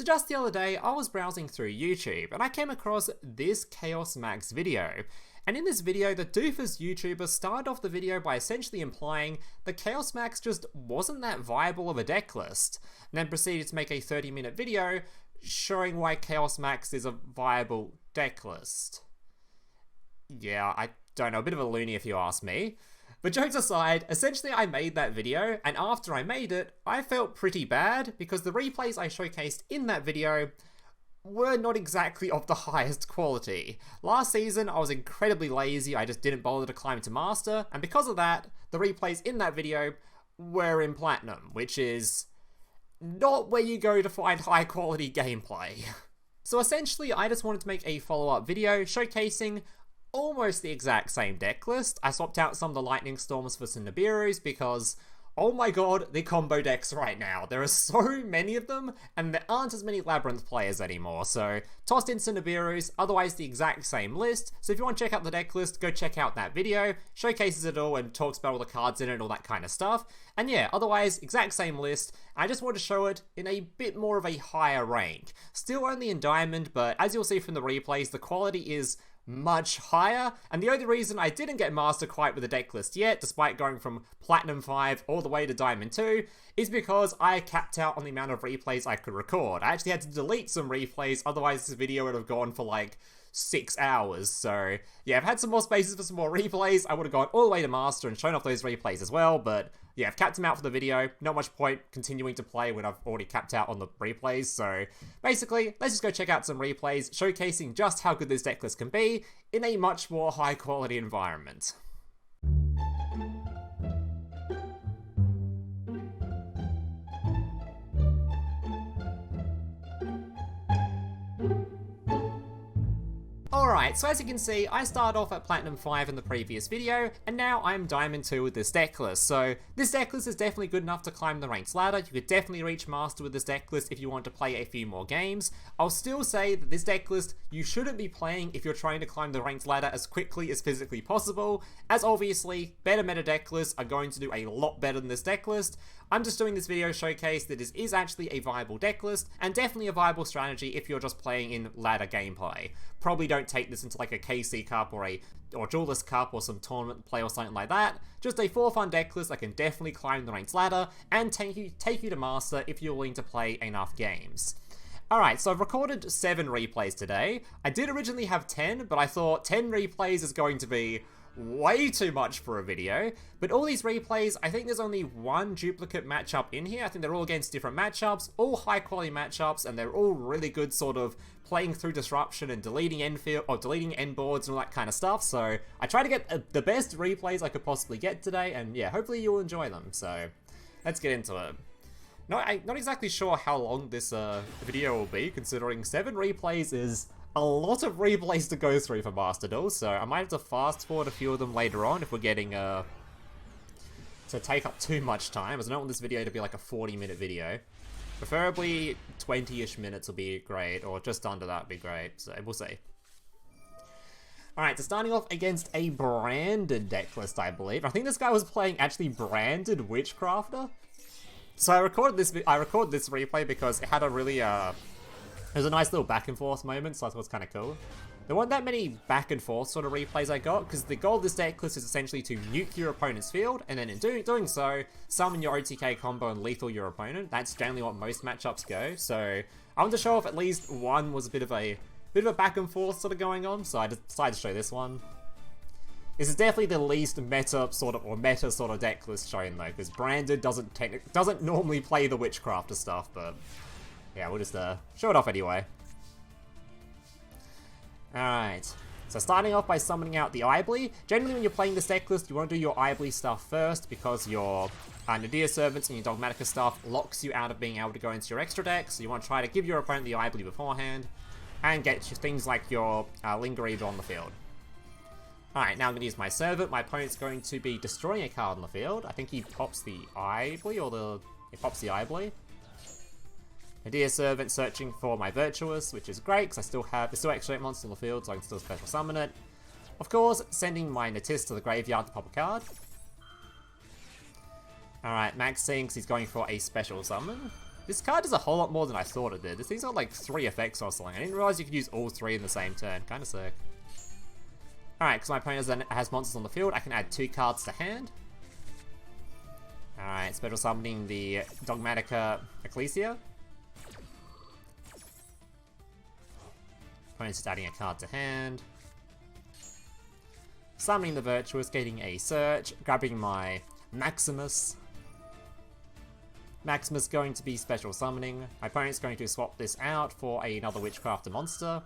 So just the other day, I was browsing through YouTube and I came across this Chaos Max video. And in this video, the doofus YouTuber started off the video by essentially implying that Chaos Max just wasn't that viable of a deck list, and then proceeded to make a 30-minute video showing why Chaos Max is a viable deck list. Yeah, I don't know, a bit of a loony if you ask me. But jokes aside, essentially I made that video, and after I made it, I felt pretty bad because the replays I showcased in that video were not exactly of the highest quality. Last season, I was incredibly lazy, I just didn't bother to climb to Master, and because of that, the replays in that video were in Platinum, which is not where you go to find high quality gameplay. So essentially, I just wanted to make a follow-up video showcasing almost the exact same deck list. I swapped out some of the Lightning Storms for some Nibiru's because, oh my god, the combo decks right now. There are so many of them, and there aren't as many Labyrinth players anymore, so tossed in some Nibiru's, otherwise the exact same list. So if you want to check out the deck list, go check out that video. Showcases it all and talks about all the cards in it and all that kind of stuff. And yeah, otherwise, exact same list. I just want to show it in a bit more of a higher rank. Still only in Diamond, but as you'll see from the replays, the quality is much higher, and the only reason I didn't get Master quite with the deck list yet, despite going from Platinum 5 all the way to Diamond 2, is because I capped out on the amount of replays I could record. I actually had to delete some replays, otherwise this video would have gone for like 6 hours, so yeah, I've had some more spaces for some more replays. I would have gone all the way to Master and shown off those replays as well, but yeah, I've capped them out for the video. Not much point continuing to play when I've already capped out on the replays, so basically, let's just go check out some replays showcasing just how good this deck list can be in a much more high quality environment. Alright, so as you can see, I started off at Platinum 5 in the previous video, and now I'm Diamond 2 with this deck list. So this deck list is definitely good enough to climb the ranks ladder. You could definitely reach Master with this deck list if you want to play a few more games. I'll still say that this deck list you shouldn't be playing if you're trying to climb the ranks ladder as quickly as physically possible, as obviously better meta deck lists are going to do a lot better than this deck list. I'm just doing this video showcase that this is actually a viable deck list, and definitely a viable strategy if you're just playing in ladder gameplay. Probably don't take this into like a KC Cup or Duelist Cup or some tournament play or something like that. Just a for fun deck list that can definitely climb the ranks ladder and take you to Master if you're willing to play enough games. Alright, so I've recorded 7 replays today. I did originally have 10, but I thought 10 replays is going to be way too much for a video, but all these replays, I think there's only one duplicate matchup in here. I think they're all against different matchups, all high quality matchups, and they're all really good sort of playing through disruption and deleting end boards and all that kind of stuff. So I try to get the best replays I could possibly get today, and yeah, hopefully you'll enjoy them. So let's get into it. I'm not exactly sure how long this video will be, considering 7 replays is a lot of replays to go through for Master Duel, so I might have to fast forward a few of them later on if we're getting to take up too much time, as I don't want this video to be like a 40-minute video. Preferably 20-ish minutes will be great, or just under that would be great, so we'll see. Alright, so starting off against a branded deck list, I believe. I think this guy was playing actually Branded Witchcrafter. So I recorded this replay because it had a really it was a nice little back and forth moment, so I thought it was kind of cool. There weren't that many back and forth sort of replays I got, because the goal of this deck list is essentially to nuke your opponent's field, and then in doing so, summon your OTK combo and lethal your opponent. That's generally what most matchups go, so I want to show off at least one was a bit of a back and forth sort of going on, so I decided to show this one. This is definitely the least meta sort of deck list shown though, because Branded doesn't normally play the Witchcrafter stuff, but yeah, we'll just show it off anyway. Alright, so starting off by summoning out the Ibly. Generally when you're playing this deck list, you want to do your Ibly stuff first, because your Nadir Servants and your Dogmatica stuff locks you out of being able to go into your extra deck, so you want to try to give your opponent the Ibly beforehand, and get things like your Lingereaver on the field. Alright, now I'm going to use my Servant. My opponent's going to be destroying a card on the field. I think he pops the Ibly, or he pops the Ibly. Nadir Servant searching for my Virtuous, which is great because there's still extra monsters on the field, so I can still special summon it. Of course, sending my Natis to the graveyard to pop a card. Alright, Max thinks he's going for a special summon. This card does a whole lot more than I thought it did. This thing's got like 3 effects or something. I didn't realize you could use all 3 in the same turn. Kinda sick. Alright, because my opponent has monsters on the field, I can add 2 cards to hand. Alright, special summoning the Dogmatica Ecclesia. Opponent's just adding a card to hand. Summoning the Virtuous, getting a search, grabbing my Maximus. Maximus going to be special summoning. My opponent's going to swap this out for another Witchcrafter monster.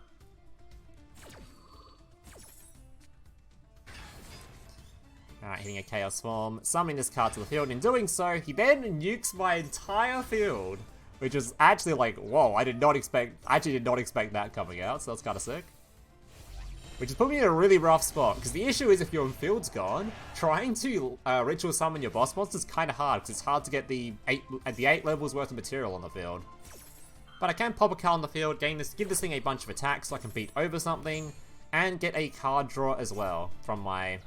Alright, hitting a Chaos Form, summoning this card to the field. In doing so, he then nukes my entire field, which is actually like, whoa, I actually did not expect that coming out, so that's kind of sick. Which has put me in a really rough spot, because the issue is if your field's gone, trying to ritual summon your boss monster is kind of hard, because it's hard to get the 8 levels worth of material on the field. But I can pop a card on the field, give this thing a bunch of attacks so I can beat over something, and get a card draw as well from my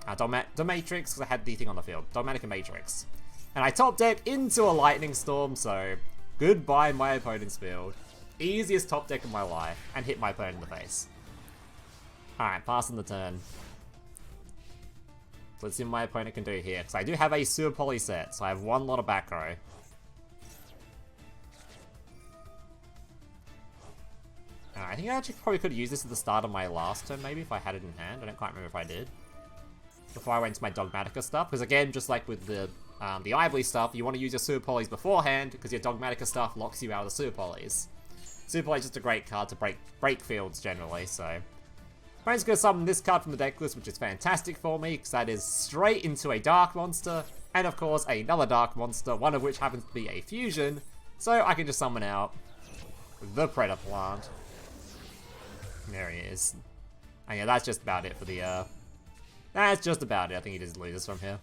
Domatrix, because I had the thing on the field, Dogmatica Matrix. And I top deck into a Lightning Storm, so goodbye my opponent's field. Easiest top deck of my life, and hit my opponent in the face. Alright, passing the turn. So let's see what my opponent can do here, because I do have a Sewer Poly set, so I have 1 lot of back row. I think I actually probably could have used this at the start of my last turn, maybe, if I had it in hand. I don't quite remember if I did. Before I went to my Dogmatica stuff, because again, just like with the Ively stuff, you want to use your Sewer Polys beforehand, because your Dogmatica stuff locks you out of the Sewer Polys. Sewer Poly is just a great card to break fields generally, so... I'm just going to summon this card from the deck list, which is fantastic for me, because that is straight into a Dark Monster, and of course another Dark Monster, one of which happens to be a fusion, so I can just summon out the Predator Plant. There he is. And yeah, that's just about it for the, that's just about it. I think he just loses from here.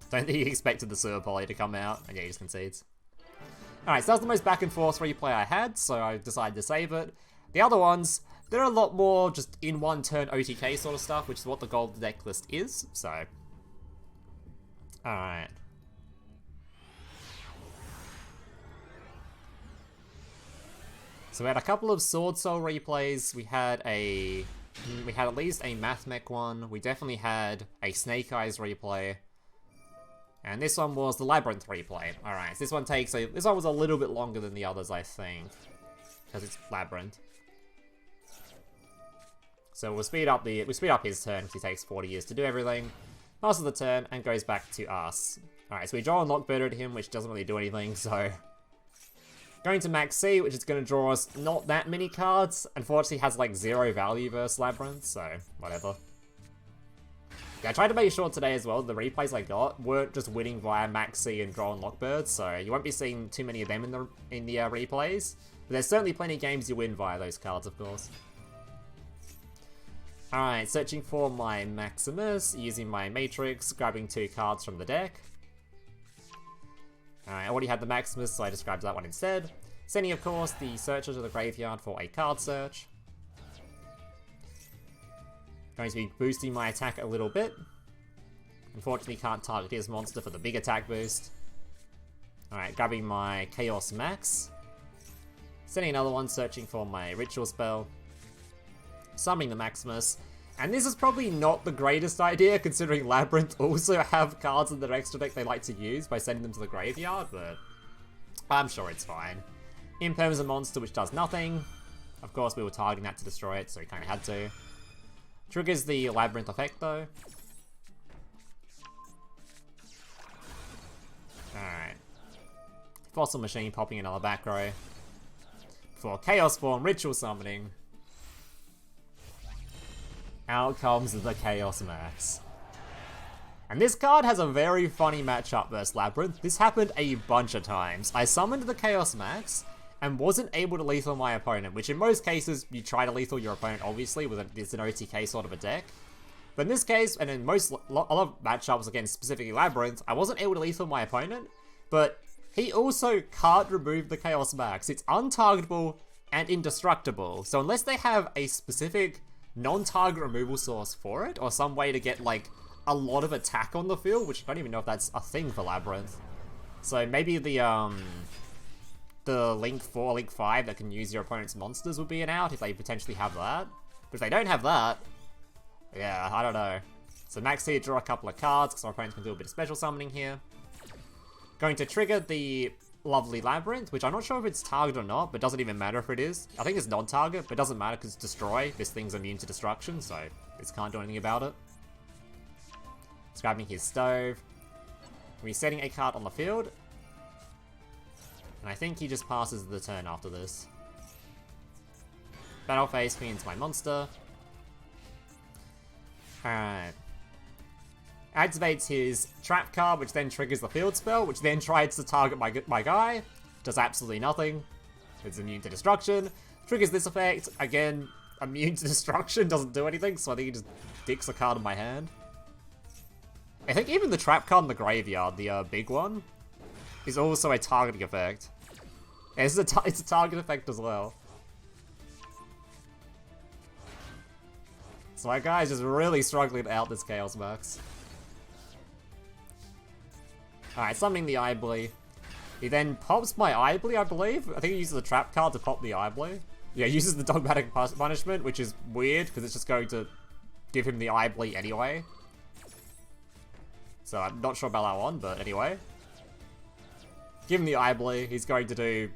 Don't think he expected the Sewer Poly to come out, and yeah, he just concedes. Alright, so that was the most back and forth replay I had, so I decided to save it. The other ones, they're a lot more just in one turn OTK sort of stuff, which is what the goal of the deck list is, so... Alright. So we had a couple of Sword Soul replays, we had at least a Mathmech one, we definitely had a Snake Eyes replay, and this one was the Labyrinth replay. Alright, so this one was a little bit longer than the others, I think, because it's Labyrinth. So we'll speed up his turn, because he takes 40 years to do everything, passes the turn, and goes back to us. Alright, so we draw a Lockbird at him, which doesn't really do anything, so... Going to Max C, which is going to draw us not that many cards. Unfortunately, has like 0 value versus Labyrinth, so whatever. Yeah, I tried to make sure today as well, the replays I got weren't just winning via Max C and drawing Lockbird, so you won't be seeing too many of them in the replays. But there's certainly plenty of games you win via those cards, of course. Alright, searching for my Maximus, using my Matrix, grabbing 2 cards from the deck. Alright, I already had the Maximus, so I just grabbed that one instead. Sending, of course, the Searcher to the graveyard for a card search. Going to be boosting my attack a little bit. Unfortunately, can't target his monster for the big attack boost. Alright, grabbing my Chaos Max. Sending another one, searching for my Ritual spell. Summoning the Maximus. And this is probably not the greatest idea, considering Labyrinth also have cards in their extra deck they like to use by sending them to the graveyard, but I'm sure it's fine. Imperm is a monster which does nothing. Of course, we were targeting that to destroy it, so we kind of had to. Triggers the Labyrinth effect, though. Alright. Fossil Machine popping another back row. For Chaos Form Ritual Summoning. Out comes the Chaos Max. And this card has a very funny matchup versus Labyrinth. This happened a bunch of times. I summoned the Chaos Max and wasn't able to lethal my opponent, which in most cases, you try to lethal your opponent, obviously, with it's an OTK sort of a deck. But in this case, and in a lot of matchups against specifically Labyrinth, I wasn't able to lethal my opponent, but he also can't remove the Chaos Max. It's untargetable and indestructible. So unless they have a specific non-target removal source for it, or some way to get like a lot of attack on the field, which I don't even know if that's a thing for Labyrinth, So maybe the Link 4, Link 5 that can use your opponent's monsters would be an out if they potentially have that. But if they don't have that, yeah, I don't know. So max here, draw a couple of cards, because our opponents can do a bit of special summoning here. Going to trigger the lovely Labyrinth, which I'm not sure if it's target or not, but doesn't even matter if it is. I think it's non-target, but it doesn't matter because it's destroy. This thing's immune to destruction, so this can't do anything about it. It's grabbing his stove. Resetting a card on the field. And I think he just passes the turn after this. Battle phase me into my monster. Alright. Activates his trap card, which then triggers the field spell, which then tries to target my guy. Does absolutely nothing. It's immune to destruction. Triggers this effect. Again, immune to destruction, doesn't do anything, so I think he just dicks a card in my hand. I think even the trap card in the graveyard, the big one, is also a targeting effect. It's a target effect as well. So my guy's just really struggling to out this Chaos Max. Alright, summoning the Ibly. He then pops my Ibly, I believe. I think he uses the trap card to pop the Ibly. Yeah, he uses the Dogmatic Punishment, which is weird, because it's just going to give him the Ibly anyway. So I'm not sure about that one, but anyway. Give him the Ibly, he's going to do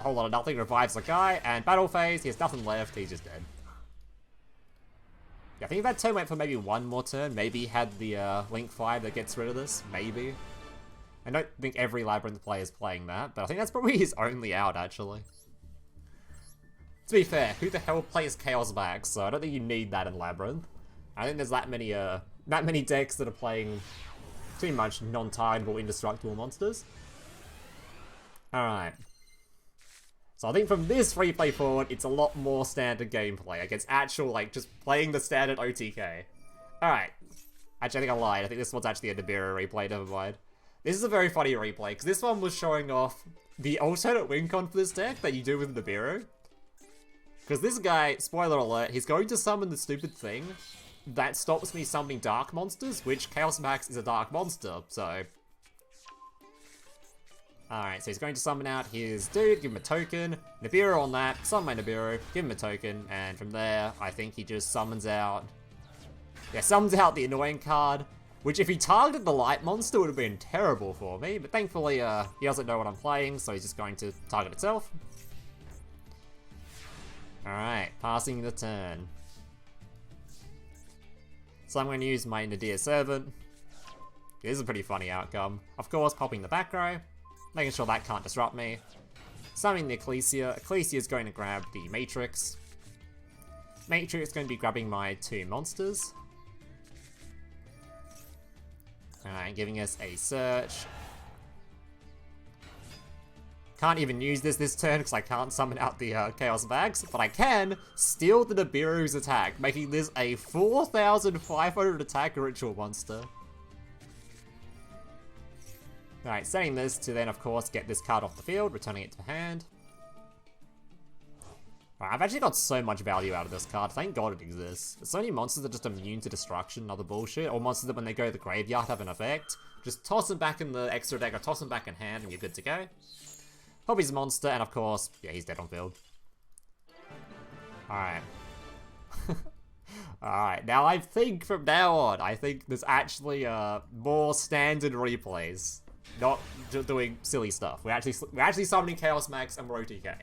a whole lot of nothing, revives the guy, and battle phase, he has nothing left, he's just dead. Yeah, I think that turn went for maybe one more turn, maybe he had the Link 5 that gets rid of this, maybe. I don't think every Labyrinth player is playing that, but I think that's probably his only out, actually. To be fair, who the hell plays Chaos Max, so I don't think you need that in Labyrinth. I think there's that many decks that are playing pretty much non-targetable, indestructible monsters. Alright. So I think from this replay forward, it's a lot more standard gameplay against actual, like, just playing the standard OTK. Alright. Actually, I think I lied. I think this one's actually a Nibiru replay, never mind. This is a very funny replay, because this one was showing off the alternate win con for this deck that you do with Nibiru. Because this guy, spoiler alert, he's going to summon the stupid thing that stops me summoning dark monsters, which Chaos Max is a dark monster, so... Alright, so he's going to summon out his dude, give him a token, Nibiru on that, summon my Nibiru, give him a token, and from there, I think he just summons out... Yeah, summons out the annoying card, which if he targeted the light monster would have been terrible for me, but thankfully he doesn't know what I'm playing, so he's just going to target itself. Alright, passing the turn. So I'm going to use my Nadir Servant. This is a pretty funny outcome. Of course, popping the back row, making sure that can't disrupt me. Summoning the Ecclesia. Ecclesia is going to grab the Matrix. Matrix is going to be grabbing my two monsters. Alright, giving us a search. Can't even use this turn because I can't summon out the Chaos Bags, but I can steal the Nibiru's attack, making this a 4,500 attack ritual monster. Alright, setting this to then, of course, get this card off the field, returning it to hand. Right, I've actually got so much value out of this card, thank god it exists. There's so many monsters that are just immune to destruction and other bullshit, or monsters that when they go to the graveyard have an effect. Just toss them back in the extra deck or toss them back in hand and you're good to go. Pop his monster, and of course, yeah, he's dead on field. Alright. Alright, now I think from now on, I think there's actually more standard replays. Not just doing silly stuff. We're actually summoning Chaos Max and we're OTK.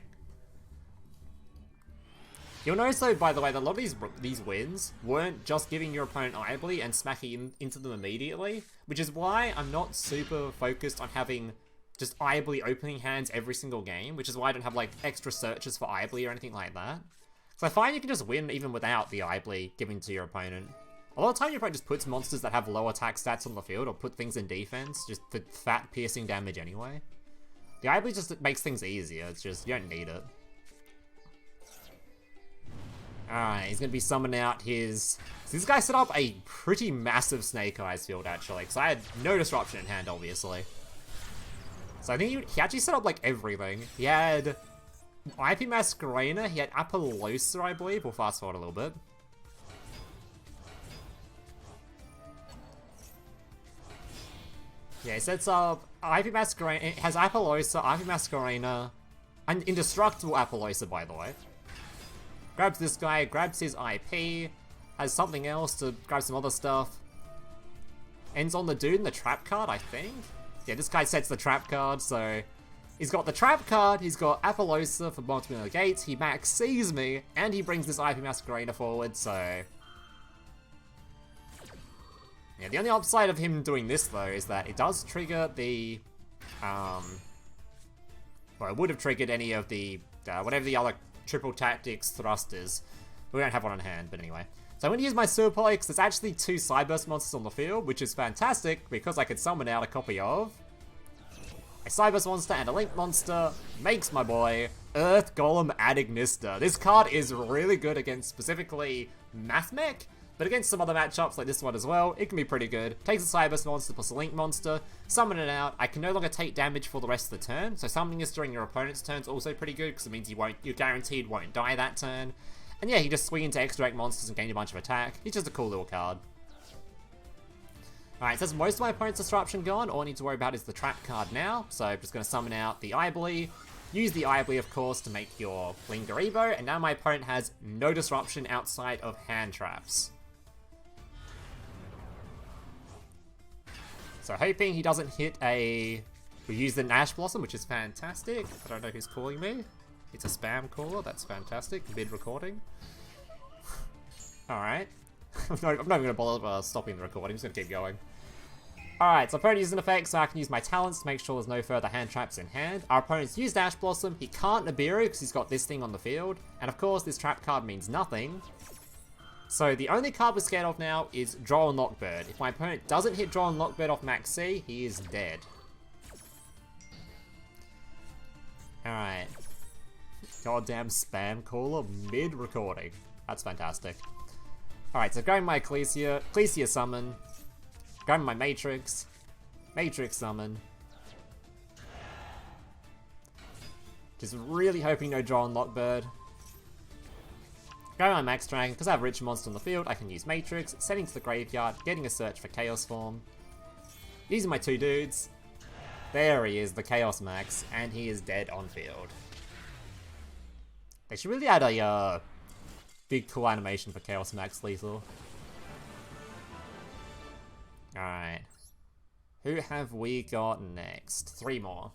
You'll notice though, by the way, that a lot of these wins weren't just giving your opponent Ibly and smacking into them immediately, which is why I'm not super focused on having just Ibly opening hands every single game, which is why I don't have like extra searches for Ibly or anything like that. So I find you can just win even without the Ibly giving to your opponent. A lot of the time your opponent just puts monsters that have low attack stats on the field or put things in defense, just for fat piercing damage anyway. The Ibly just makes things easier, it's just, you don't need it. Alright, he's going to be summoning out his... So this guy set up a pretty massive Snake Eyes field, actually, because I had no disruption in hand, obviously. So I think he actually set up, like, everything. He had IP Masquerena, he had Apollosa, I believe. We'll fast forward a little bit. Yeah, it sets up Ivy Masquerena, it has Apollosa, Ivy Masquerena, and Indestructible Apollosa, by the way. Grabs this guy, grabs his IP, has something else to grab some other stuff. Ends on the dude in the trap card, I think? Yeah, this guy sets the trap card, so... He's got the trap card, he's got Apollosa for multiple negates, he max sees me, and he brings this IP Masquerena forward, so... Yeah, the only upside of him doing this, though, is that it does trigger the... Well, it would have triggered any of the... whatever the other triple tactics thrusters. We don't have one on hand, but anyway. So I'm going to use my Super Poly, because there's actually 2 Cyburst monsters on the field, which is fantastic, because I could summon out a copy of... a Cyburst monster and a Link monster. Makes my boy Earth Golem Adignista. This card is really good against specifically Mathmech, but against some other matchups like this one as well, it can be pretty good. Takes a Cyburst monster plus a Link monster, summon it out. I can no longer take damage for the rest of the turn, so summoning this during your opponent's turn is also pretty good, because it means you guaranteed won't die that turn. And yeah, you just swing into extract monsters and gain a bunch of attack. It's just a cool little card. Alright, so that's most of my opponent's disruption gone. All I need to worry about is the trap card now. So I'm just going to summon out the Ibly. Use the Ibly, of course, to make your Lingaribo. And now my opponent has no disruption outside of hand traps. So hoping he doesn't hit a... We use the Ash Blossom, which is fantastic. I don't know who's calling me. It's a spam caller. That's fantastic. Mid-recording. Alright. I'm not even going to bother stopping the recording. I'm just going to keep going. Alright, so opponent uses an effect, so I can use my talents to make sure there's no further hand traps in hand. Our opponent's used Ash Blossom. He can't Nibiru because he's got this thing on the field. And of course, this trap card means nothing. So the only card we're scared of now is Droll and Lockbird. If my opponent doesn't hit Droll and Lockbird off max C, he is dead. Alright. Goddamn spam caller mid-recording. That's fantastic. Alright, so grabbing my Ecclesia summon. Grabbing my Matrix summon. Just really hoping no Droll and Lockbird. Grabbing my Max Dragon, because I have Rich Monster on the field, I can use Matrix, sending to the graveyard, getting a search for Chaos Form. Using my 2 dudes. There he is, the Chaos Max, and he is dead on field. They should really add a big cool animation for Chaos Max lethal. Alright. Who have we got next? 3 more.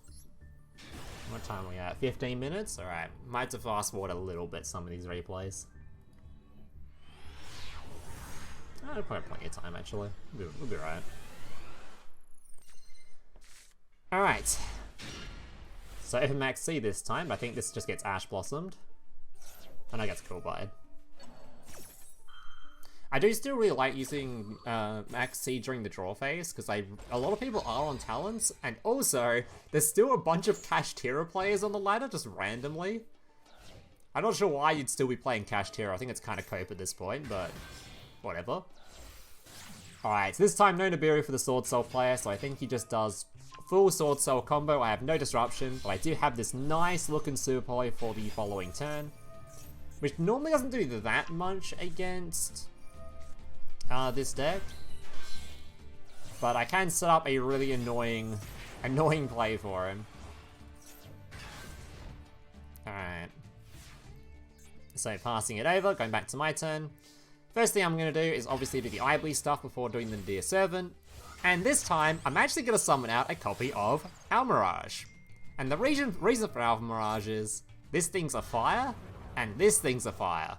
What time are we at? 15 minutes? Alright. Might have to fast forward a little bit some of these replays. I'll probably plenty of time actually. We'll be right. Alright. So if Max C this time, I think this just gets Ash Blossomed. And I get Cool Blade. I do still really like using Max C during the draw phase, because a lot of people are on talents, and also, there's still a bunch of Kashtira players on the ladder, just randomly. I'm not sure why you'd still be playing Kashtira, I think it's kind of cope at this point, but whatever. Alright, so this time no Nibiru for the Sword Soul player, so I think he just does full Sword Soul combo. I have no disruption, but I do have this nice looking Super Poly for the following turn, which normally doesn't do that much against this deck, but I can set up a really annoying play for him. Alright. So passing it over, going back to my turn. First thing I'm going to do is obviously do the Ibly stuff before doing the Dear Servant. And this time, I'm actually going to summon out a copy of Almirage. And the reason for Almirage is, this thing's a fire, and this thing's a fire.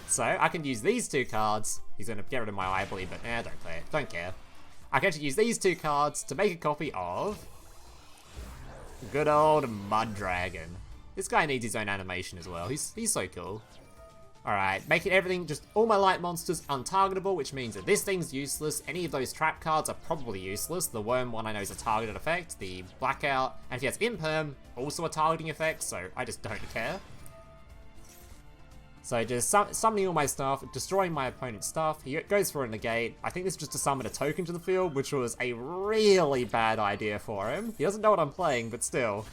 So, I can use these 2 cards. He's going to get rid of my Ibly, but don't care. I can actually use these 2 cards to make a copy of good old Mud Dragon. This guy needs his own animation as well. He's so cool. Alright, making everything, just all my light monsters untargetable, which means that this thing's useless. Any of those trap cards are probably useless. The worm one I know is a targeted effect, the blackout, and if he has imperm, also a targeting effect, so I just don't care. So just summoning all my stuff, destroying my opponent's stuff. He goes for a negate. I think this is just to summon a token to the field, which was a really bad idea for him. He doesn't know what I'm playing, but still.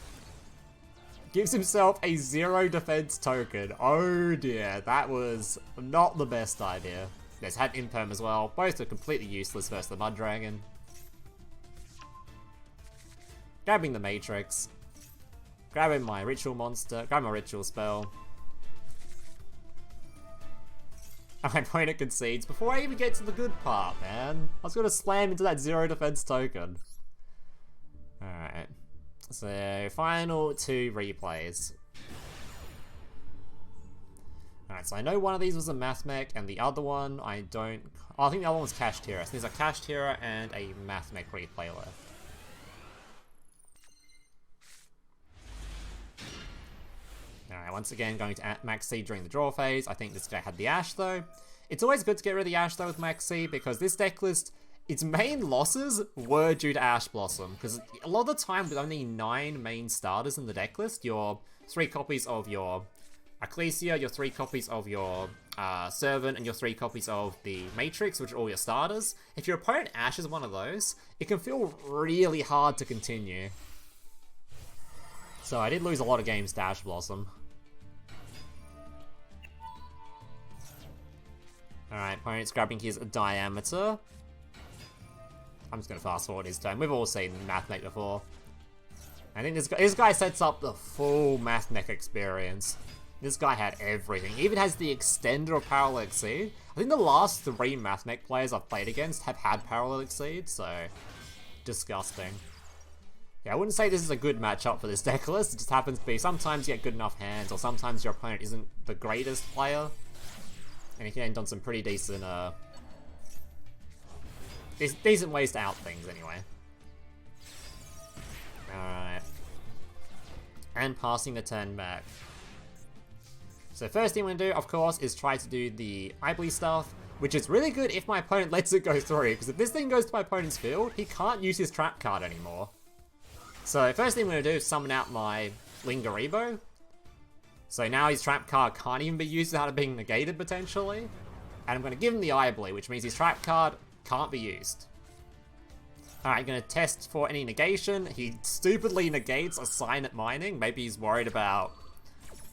Gives himself a 0 defense token. Oh dear, that was not the best idea. There's had imperm as well. Both are completely useless versus the Mud Dragon. grabbing the Matrix, grabbing my Ritual Monster, grabbing my Ritual Spell. And my opponent concedes before I even get to the good part, man. I was gonna slam into that 0 defense token. Alright. So, final 2 replays. Alright, so I know one of these was a Mathmech, and the other one I don't... Oh, I think the other one was Kashtira. So there's a Kashtira and a Mathmech replay left. Alright, once again going to Max C during the draw phase. I think this guy had the Ash though. It's always good to get rid of the Ash though with Max C, because this deck list, its main losses were due to Ash Blossom. Because a lot of the time with only 9 main starters in the deck list, your 3 copies of your Ecclesia, your 3 copies of your Servant, and your 3 copies of the Matrix, which are all your starters. If your opponent ashes one of those, it can feel really hard to continue. So I did lose a lot of games to Ash Blossom. Alright, opponent's grabbing his Diameter. I'm just going to fast forward his turn. We've all seen Mathmech before. I think this guy sets up the full Mathmech experience. This guy had everything. He even has the extender of Parallel Exceed. I think the last 3 Mathmech players I've played against have had Parallel Exceed, so... disgusting. Yeah, I wouldn't say this is a good matchup for this deck list. It just happens to be sometimes you get good enough hands, or sometimes your opponent isn't the greatest player. And you can end on some pretty decent, decent ways to out things, anyway. Alright. And passing the turn back. So first thing I'm going to do, of course, is try to do the Ibly stuff, which is really good if my opponent lets it go through, because if this thing goes to my opponent's field, he can't use his trap card anymore. So first thing I'm going to do is summon out my Lingaribo. So now his trap card can't even be used without it being negated, potentially. And I'm going to give him the Ibly, which means his trap card can't be used. Alright, going to test for any negation. He stupidly negates a Sign at Mining. Maybe he's worried about...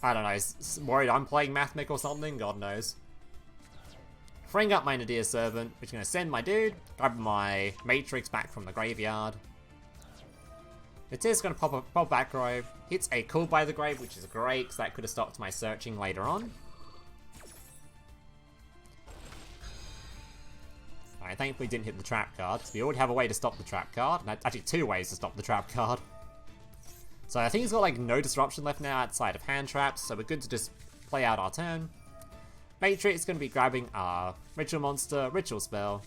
I don't know, he's worried I'm playing Mathmech or something, God knows. Freeing up my Nadir Servant, which is going to send my dude, grab my Matrix back from the graveyard. Nadir's going to pop back row, hits a Call by the Grave, which is great, because that could have stopped my searching later on. Alright, thankfully didn't hit the trap card, because we already have a way to stop the trap card, and actually 2 ways to stop the trap card. So I think he's got like no disruption left now outside of hand traps, so we're good to just play out our turn. Matrix is going to be grabbing our Ritual Monster, Ritual Spell,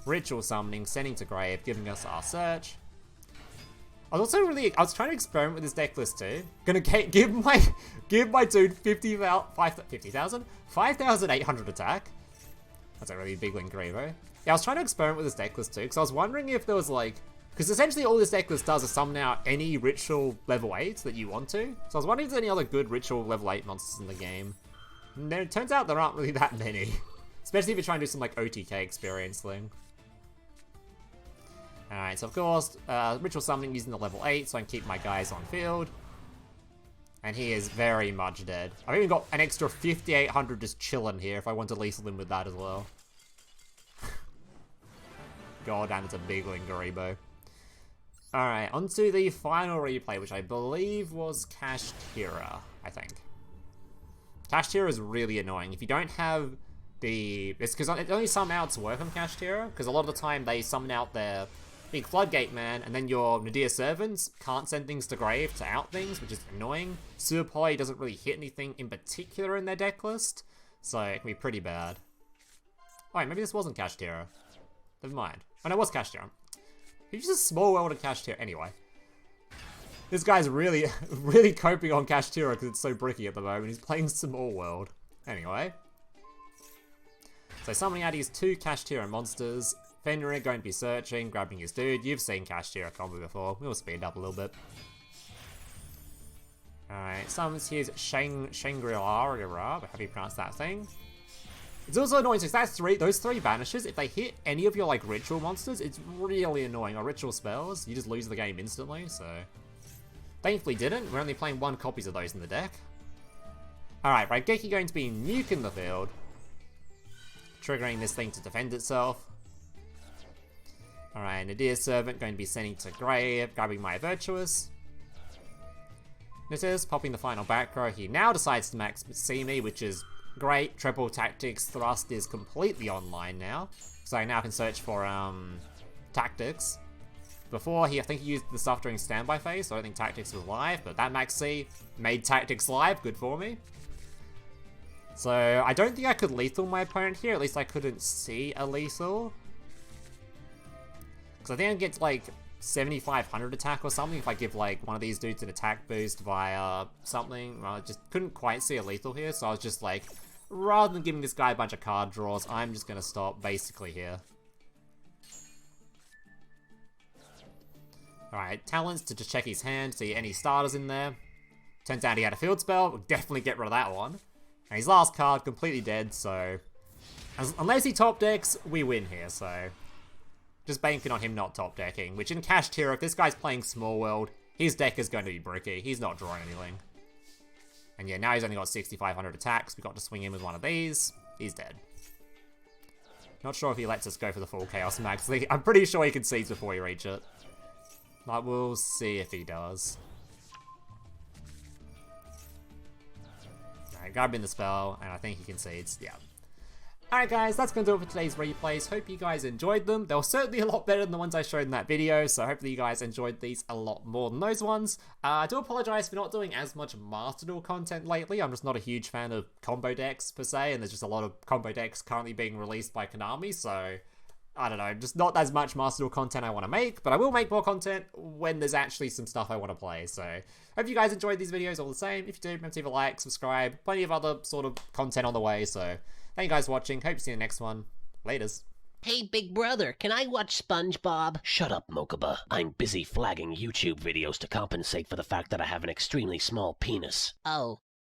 Ritual Summoning, sending to grave, giving us our search. I was trying to experiment with this deck list too. Gonna give my dude 5,800 attack. That's a really big Lingaribo. Yeah, I was trying to experiment with this deck list too, because I was wondering if there was like... Because essentially all this deck list does is summon out any Ritual level 8 that you want to. So I was wondering if there's any other good Ritual level 8 monsters in the game. And then it turns out there aren't really that many. Especially if you're trying to do some like OTK experience thing. Alright, so of course, Ritual Summoning using the level 8 so I can keep my guys on field. And he is very much dead. I've even got an extra 5,800 just chilling here if I want to lethal him with that as well. God damn, it's a big Lingaribo. Alright, onto the final replay, which I believe was Kashtira, I think. Kashtira is really annoying. If you don't have the... It's because only some outs work on Kashtira, because a lot of the time they summon out their big Floodgate Man, and then your Nadir Servants can't send things to grave to out things, which is annoying. Sewer Poly doesn't really hit anything in particular in their deck list, so it can be pretty bad. Oh, wait, maybe this wasn't Kashtira. Never mind. Oh, no, it was Kashtira. He's just a small world of Kashtira. Anyway. This guy's really, really coping on Kashtira because it's so bricky at the moment. He's playing small world. Anyway. So summoning out his 2 Kashtira monsters. Fenrir going to be searching, grabbing his dude. You've seen Kashtira combo before. We'll speed up a little bit. Alright, summons his Shangri-La, however you pronounce that thing. It's also annoying, so those 3 banishes, if they hit any of your like ritual monsters, it's really annoying. Or ritual spells, you just lose the game instantly, so... Thankfully didn't, we're only playing 1 copies of those in the deck. Alright, Raigeki going to be nuking the field. Triggering this thing to defend itself. Alright, Nadir's Servant going to be sending to grave, grabbing my Virtuous. This is popping the final back row. He now decides to max see me, which is great. Triple Tactics Thrust is completely online now. So I now can search for Tactics. Before, I think he used the stuff during standby phase, so I don't think Tactics was live, but that Max C made Tactics live, good for me. So, I don't think I could lethal my opponent here, at least I couldn't see a lethal. Because I think I get like 7,500 attack or something if I give like one of these dudes an attack boost via something. Well, I just couldn't quite see a lethal here, so I was just like, rather than giving this guy a bunch of card draws, I'm just going to stop basically here. Alright, talents to just check his hand, see any starters in there. Turns out he had a field spell, we'll definitely get rid of that one. And his last card, completely dead, so... unless he top decks, we win here, so... just banking on him not top decking, which in Cash Tier, if this guy's playing Small World, his deck is going to be bricky, he's not drawing anything. And yeah, now he's only got 6,500 attacks, we got to swing in with one of these, he's dead. Not sure if he lets us go for the full Chaos Max, I'm pretty sure he concedes before we reach it. But we'll see if he does. Alright, grab in the spell, and I think he concedes, yeah. Alright guys, that's going to do it for today's replays. Hope you guys enjoyed them. They were certainly a lot better than the ones I showed in that video, so hopefully you guys enjoyed these a lot more than those ones. I do apologise for not doing as much Master Duel content lately. I'm just not a huge fan of combo decks per se, and there's just a lot of combo decks currently being released by Konami, so... I don't know, just not as much Master Duel content I want to make, but I will make more content when there's actually some stuff I want to play, so hope you guys enjoyed these videos all the same. If you do, remember to leave a like, subscribe, plenty of other sort of content on the way, so thank you guys for watching, hope to see you in the next one. Laters. Hey, big brother, can I watch SpongeBob? Shut up, Mokuba. I'm busy flagging YouTube videos to compensate for the fact that I have an extremely small penis. Oh.